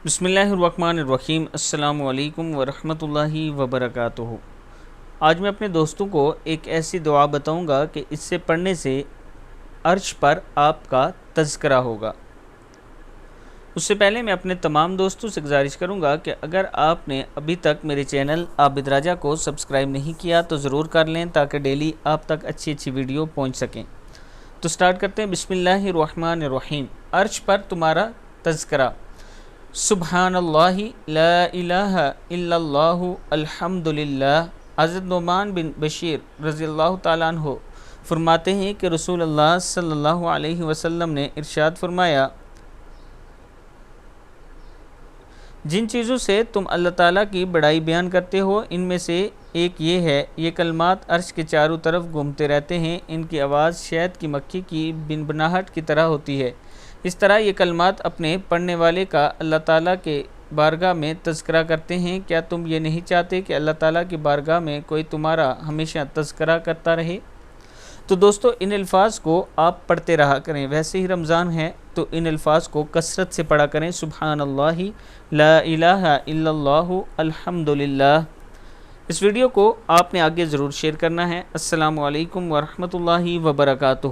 بسم اللہ الرحمن الرحیم۔ السلام علیکم ورحمۃ اللہ وبرکاتہ۔ آج میں اپنے دوستوں کو ایک ایسی دعا بتاؤں گا کہ اس سے پڑھنے سے عرش پر آپ کا تذکرہ ہوگا۔ اس سے پہلے میں اپنے تمام دوستوں سے گزارش کروں گا کہ اگر آپ نے ابھی تک میرے چینل عابد راجہ کو سبسکرائب نہیں کیا تو ضرور کر لیں تاکہ ڈیلی آپ تک اچھی ویڈیو پہنچ سکیں۔ تو سٹارٹ کرتے ہیں۔ بسم اللہ الرحمن الرحیم۔ عرش پر تمہارا تذکرہ۔ سبحان اللہ لا الہ الا اللہ الحمدللہ۔ حضرت نعمان بن بشیر رضی اللہ تعالیٰ عنہ فرماتے ہیں کہ رسول اللہ صلی اللہ علیہ وسلم نے ارشاد فرمایا، جن چیزوں سے تم اللہ تعالیٰ کی بڑائی بیان کرتے ہو ان میں سے ایک یہ ہے، یہ کلمات عرش کے چاروں طرف گھومتے رہتے ہیں، ان کی آواز شہد کی مکھی کی بنبناہٹ کی طرح ہوتی ہے۔ اس طرح یہ کلمات اپنے پڑھنے والے کا اللہ تعالیٰ کے بارگاہ میں تذکرہ کرتے ہیں۔ کیا تم یہ نہیں چاہتے کہ اللہ تعالیٰ کی بارگاہ میں کوئی تمہارا ہمیشہ تذکرہ کرتا رہے؟ تو دوستو ان الفاظ کو آپ پڑھتے رہا کریں۔ ویسے ہی رمضان ہے تو ان الفاظ کو کثرت سے پڑھا کریں۔ سبحان اللہ لا الہ الا اللہ الحمدللہ۔ اس ویڈیو کو آپ نے آگے ضرور شیئر کرنا ہے۔ السلام علیکم ورحمۃ اللہ وبرکاتہ۔